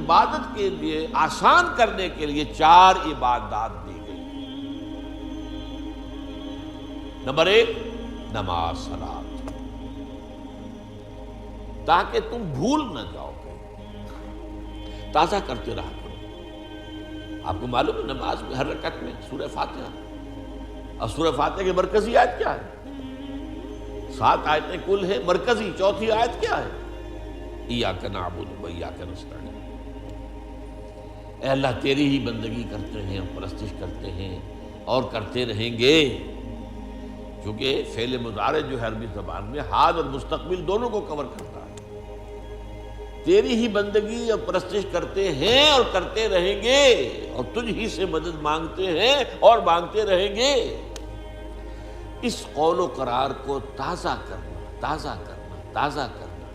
عبادت کے لیے آسان کرنے کے لیے 4 عبادات دی گئی۔ نمبر 1 نماز صلاۃ، تاکہ تم بھول نہ جاؤ، تازہ کرتے رہا کرو۔ آپ کو معلوم ہے نماز میں ہر رکعت میں سورہ فاتحہ، اور سورہ فاتحہ کی مرکزی آیت کیا ہے؟ 7 آیتیں کل ہیں، مرکزی چوتھی آیت کیا ہے؟ ایاک نعبد و ایاک نستعین۔ اے اللہ تیری ہی بندگی کرتے ہیں اور پرستش کرتے ہیں اور کرتے رہیں گے، کیونکہ فعل مضارع جو ہے عربی زبان میں حال اور مستقبل دونوں کو کور کرتا ہے۔ تیری ہی بندگی اور پرستش کرتے ہیں اور کرتے رہیں گے، اور تجھ ہی سے مدد مانگتے ہیں اور مانگتے رہیں گے۔ اس قول و قرار کو تازہ کرنا، تازہ کرنا، تازہ کرنا،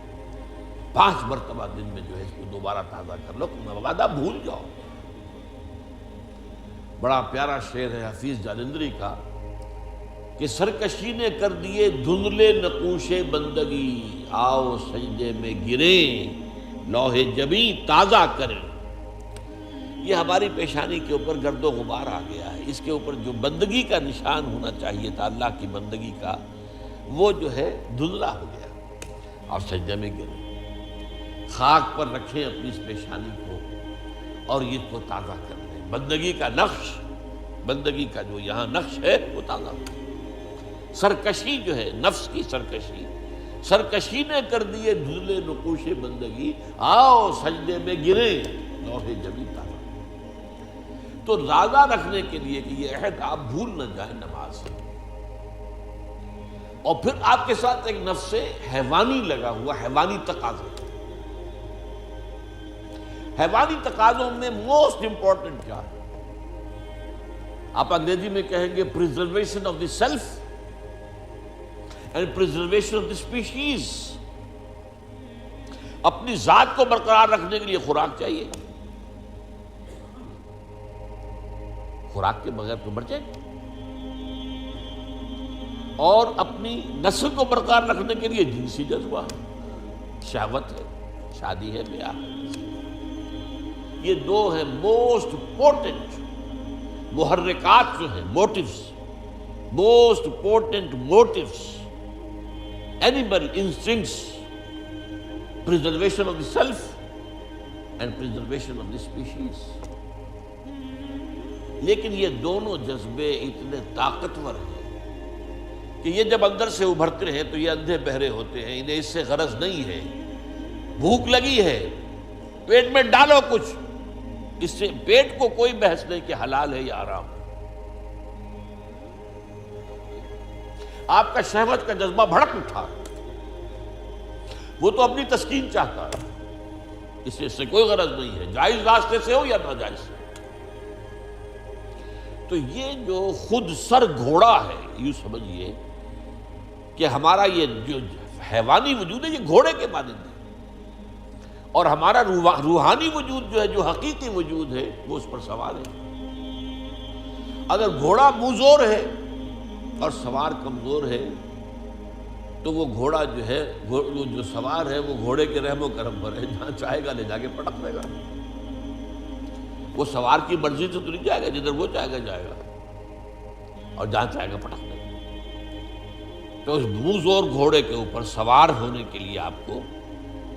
5 مرتبہ دن میں جو ہے اس کو دوبارہ تازہ کر لو، مبادہ بھول جاؤ۔ بڑا پیارا شعر ہے حفیظ جالندری کا کہ سرکشی نے کر دیے دھندلے نقوش بندگی، آؤ سجدے میں گریں لوح جبیں تازہ کریں۔ یہ ہماری پیشانی کے اوپر گرد و غبار آ گیا ہے، اس کے اوپر جو بندگی کا نشان ہونا چاہیے تھا اللہ کی بندگی کا، وہ جو ہے دھندلا ہو گیا، اور سجدے میں گریں، خاک پر رکھیں اپنی اس پیشانی کو اور اس کو تازہ کر لیں۔ بندگی کا نقش، بندگی کا جو یہاں نقش ہے وہ تازہ ہو۔ سرکشی جو ہے نفس کی سرکشی، سرکشی نے کر دیے دھندلے نقوش بندگی، آؤ سجدے میں گریں لوح جبیں تازہ۔ تو تازہ رکھنے کے لیے کہ یہ عہد آپ بھول نہ جائیں نماز سے، اور پھر آپ کے ساتھ ایک نفس حیوانی لگا ہوا، حیوانی تقاضے۔ حیوانی تقاضوں میں موسٹ امپورٹنٹ کیا ہے؟ آپ انگریزی میں کہیں گے preservation of the self and preservation of the species. اپنی ذات کو برقرار رکھنے کے لیے خوراک چاہیے، خوراک کے بغیر تو مر جائیں گے، اور اپنی نسل کو برقرار رکھنے کے لیے جنسی جذبہ ہے، شہوت ہے، شادی ہے، بیاہ ہے۔ یہ 2 ہیں موسٹ پورٹنٹ محرکات جو ہیں، motives, most important motives, animal instincts, preservation of the self and preservation of the species۔ لیکن یہ دونوں جذبے اتنے طاقتور ہیں کہ یہ جب اندر سے ابھرتے ہیں تو یہ اندھے بہرے ہوتے ہیں، انہیں اس سے غرض نہیں ہے۔ بھوک لگی ہے، پیٹ میں ڈالو کچھ، اس سے پیٹ کو کوئی بحث نہیں کہ حلال ہے یا حرام ہے۔ آپ کا شہوت کا جذبہ بھڑک اٹھا، وہ تو اپنی تسکین چاہتا ہے، اس سے کوئی غرض نہیں ہے، جائز راستے سے ہو یا ناجائز سے۔ تو یہ جو خود سر گھوڑا ہے، یوں سمجھیے کہ ہمارا یہ جو حیوانی وجود ہے یہ گھوڑے کے مانند ہے، اور ہمارا روحانی وجود جو ہے، جو حقیقی وجود ہے، وہ اس پر سوار ہے۔ اگر گھوڑا منہ ہے اور سوار کمزور ہے تو وہ گھوڑا جو ہے، وہ جو سوار ہے، وہ گھوڑے کے رحم و کرم پر ہے، جہاں چاہے گا لے جا کے پٹک دے گا۔ وہ سوار کی مرضی سے تو نہیں جائے گا، جدھر وہ چاہے گا جائے گا، اور جہاں چاہے گا پٹک دے گا۔ تو اس منہ زور گھوڑے کے اوپر سوار ہونے کے لیے آپ کو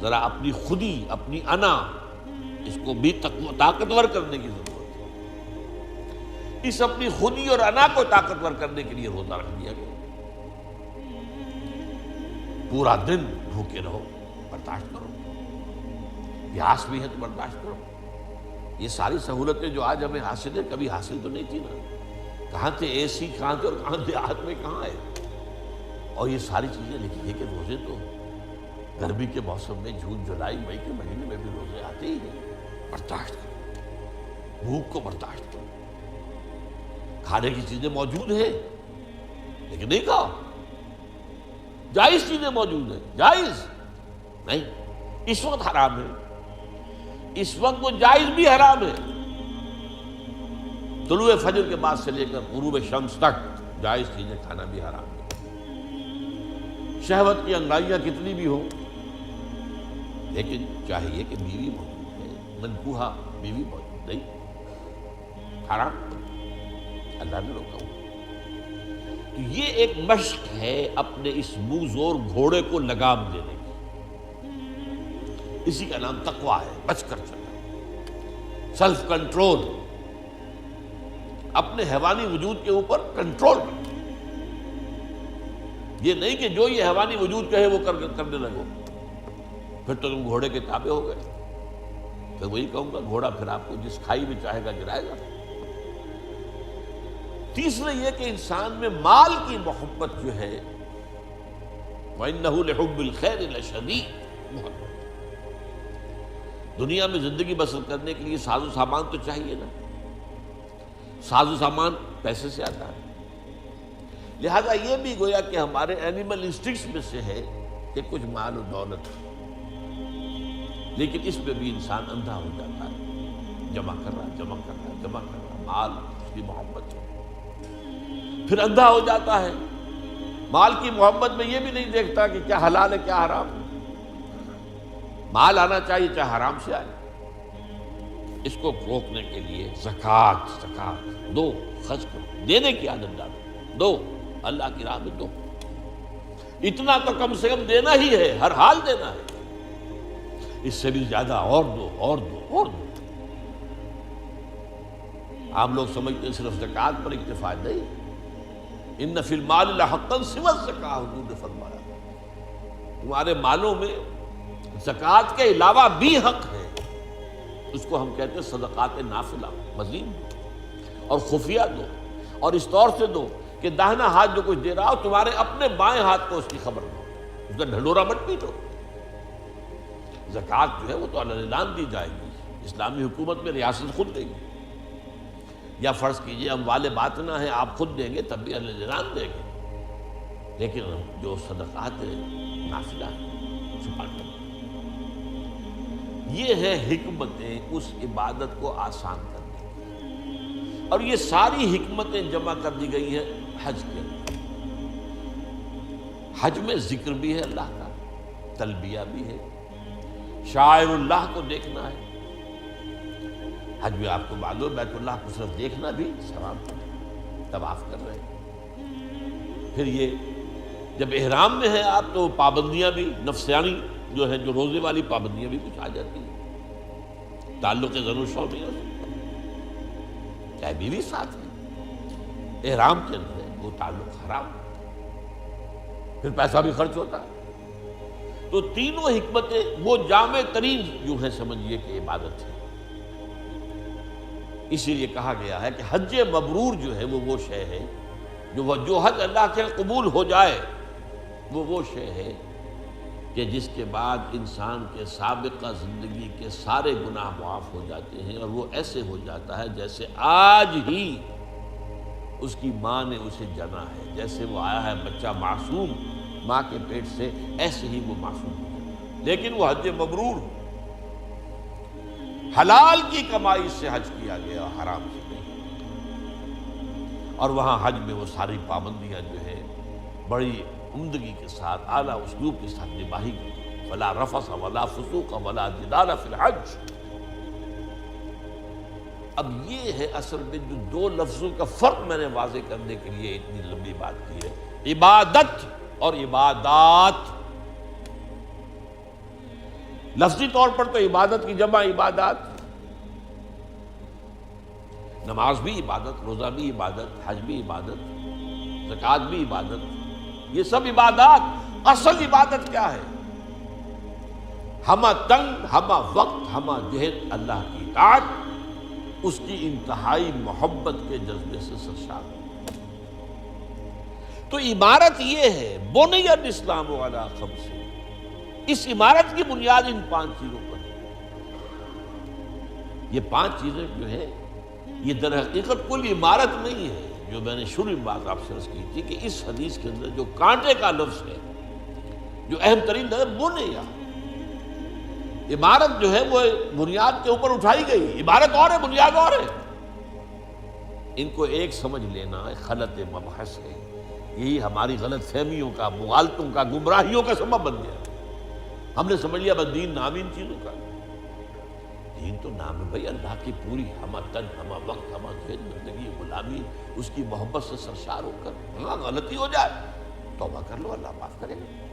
ذرا اپنی خودی، اپنی انا، اس کو بھی طاقتور کرنے کی ضرورت ہے۔ اس اپنی خودی اور انا کو طاقتور کرنے کے لیے روزہ رکھ دیا گیا۔ پورا دن بھوکے رہو، برداشت کرو، پیاس بھی ہے تو برداشت کرو۔ یہ ساری سہولتیں جو آج ہمیں حاصل ہیں، کبھی حاصل تو نہیں تھی نا۔ کہاں تھے اے سی، کہاں تھے، اور کہاں دیہات میں کہاں ہے، اور یہ ساری چیزیں لکھی کہ روزے تو گرمی کے موسم میں جون جولائی مئی کے مہینے میں بھی روزے آتے ہی ہیں۔ برداشت کرو، بھوک کو برداشت کرو۔ کھانے کی چیزیں موجود ہیں لیکن نہیں کھاؤ، جائز چیزیں موجود ہیں، جائز نہیں، اس وقت حرام ہے، اس وقت وہ جائز بھی حرام ہے۔ طلوع فجر کے بعد سے لے کر غروب شمس تک جائز چیزیں کھانا بھی حرام ہے۔ شہوت کی انگڑائیاں کتنی بھی ہوں، لیکن چاہیے کہ بیوی موجود ہے، منکوحہ بیوی موجود نہیں، حرام، اللہ نے روکا ہوا۔ تو یہ ایک مشق ہے اپنے اس منہ زور گھوڑے کو لگام دینے کی، اسی کا نام تقویٰ ہے، بچ کر چلنا، سیلف کنٹرول، اپنے حیوانی وجود کے اوپر کنٹرول کرنا۔ یہ نہیں کہ جو یہ حیوانی وجود کہے وہ کرنے لگو، پھر تو تم گھوڑے کے تابع ہو گئے۔ پھر وہی کہوں گا، گھوڑا پھر آپ کو جس کھائی میں چاہے گا گرائے گا۔ تیسرے یہ کہ انسان میں مال کی محبت جو ہے، وَإِنَّهُ لِحُبِّ الْخَيْرِ لَشَدِيدٌ، محبت، دنیا میں زندگی بسر کرنے کے لیے ساز و سامان تو چاہیے نا، ساز و سامان پیسے سے آتا ہے، لہذا یہ بھی گویا کہ ہمارے اینیمل انسٹنکٹس میں سے ہے کہ کچھ مال و دولت، لیکن اس میں بھی انسان اندھا ہو جاتا ہے، جمع کر رہا، مال اس کی محبت ہے، پھر اندھا ہو جاتا ہے، مال کی محبت میں یہ بھی نہیں دیکھتا کہ کیا حلال ہے کیا حرام ہے، مال آنا چاہیے چاہے حرام سے آئے۔ اس کو روکنے کے لیے زکوٰۃ دو، خرچ کرو، دینے کی عادت ڈالو، دو، اللہ کی راہ میں دو، اتنا تو کم سے کم دینا ہی ہے، ہر حال دینا ہے، اس سے بھی زیادہ اور دو اور دو اور دو۔ عام لوگ سمجھتے ہیں صرف زکوٰۃ پر اکتفا نہیں، ان فی المال لحقا سوی الزکاۃ، حضور نے فرمایا تمہارے مالوں میں زکوٰۃ کے علاوہ بھی حق ہے، اس کو ہم کہتے ہیں صدقات نافلہ، مزید اور خفیہ دو، اور اس طور سے دو کہ داہنا ہاتھ جو کچھ دے رہا ہو تمہارے اپنے بائیں ہاتھ کو اس کی خبر نہ ہو، اس کا ڈھنڈورا مت پیٹو۔ زکوٰۃ جو ہے وہ تو اعلان دی جائے گی، اسلامی حکومت میں ریاست خود دے گی، یا فرض کیجئے اموال باطنہ ہیں آپ خود دیں گے تب بھی اعلان دیں گے، لیکن جو صدقات نافلہ ہیں چھپا کر، یہ ہے حکمتیں اس عبادت کو آسان کرنے کی، اور یہ ساری حکمتیں جمع کر دی گئی ہیں حج کے اندر۔ حج میں ذکر بھی ہے اللہ کا، تلبیہ بھی ہے، شاعر اللہ کو دیکھنا ہے، حج میں آپ کو معلوم بیت اللہ کو صرف دیکھنا بھی ثواب ہے، طواف کر رہے ہیں۔ پھر یہ جب احرام میں ہیں آپ تو پابندیاں بھی نفسیانی جو ہے، جو روزے والی پابندیاں بھی کچھ آ جاتی ہیں، تعلق زن و شوہر نہیں ہو سکتا، چاہے بیوی ساتھ ہے، احرام کے اندر ہے وہ تعلق حرام، پھر پیسہ بھی خرچ ہوتا ہے۔ تو تینوں حکمتیں وہ جامع ترین جو ہے سمجھیے کہ عبادت ہے، اسی لیے کہا گیا ہے کہ حج مبرور جو ہے وہ شے ہے، جو حج اللہ کے قبول ہو جائے وہ شے ہے کہ جس کے بعد انسان کے سابقہ زندگی کے سارے گناہ معاف ہو جاتے ہیں، اور وہ ایسے ہو جاتا ہے جیسے آج ہی اس کی ماں نے اسے جنا ہے، جیسے وہ آیا ہے بچہ معصوم ماں کے پیٹ سے، ایسے ہی وہ معصوم ہو جاتا ہے۔ لیکن وہ حج مبرور حلال کی کمائی سے حج کیا گیا، حرام سے نہیں، اور وہاں حج میں وہ ساری پابندیاں جو ہے بڑی عمدگی کے ساتھ اعلیٰ اسلوب کے ساتھ نباہی گئی، ولا رفث ولا فسوق ولا جدال فی الحج۔ اب یہ ہے اصل میں جو دو لفظوں کا فرق میں نے واضح کرنے کے لیے اتنی لمبی بات کی ہے، عبادت اور عبادات۔ لفظی طور پر تو عبادت کی جمع عبادات، نماز بھی عبادت، روزہ بھی عبادت، حج بھی عبادت، زکوٰۃ بھی عبادت، یہ سب عبادات۔ اصل عبادت کیا ہے؟ ہمہ تنگ، ہمہ وقت، ہمہ جہد اللہ کی اطاعت، اس کی انتہائی محبت کے جذبے سے سرشار ہو۔ تو عمارت یہ ہے، بنی الاسلام علی خمس، اس عمارت کی بنیاد ان 5 چیزوں پر ہے۔ یہ 5 چیزیں جو ہیں یہ در حقیقت کوئی عمارت نہیں ہے، جو میں نے شروع میں بات آپ سے عرض کی تھی کہ اس حدیث کے اندر جو کانٹے کا لفظ ہے، جو اہم ترین ہے، بنیا، عمارت جو ہے وہ بنیاد کے اوپر اٹھائی گئی، عمارت اور ہے بنیاد اور ہے۔ ان کو ایک سمجھ لینا ایک غلط مبحث ہے، یہی ہماری غلط فہمیوں کا، مغالطوں کا، گمراہیوں کا سبب بن گیا۔ ہم نے سمجھ لیا بس دین نام ان چیزوں کا، دین تو نام ہے بھائی اللہ کی پوری ہمہ تن ہمہ وقت ہمہ ذہن زندگی غلامی اس کی محبت سے سرشار ہو کر ہاں غلطی ہو جائے توبہ کر لو اللہ معاف کرے گا.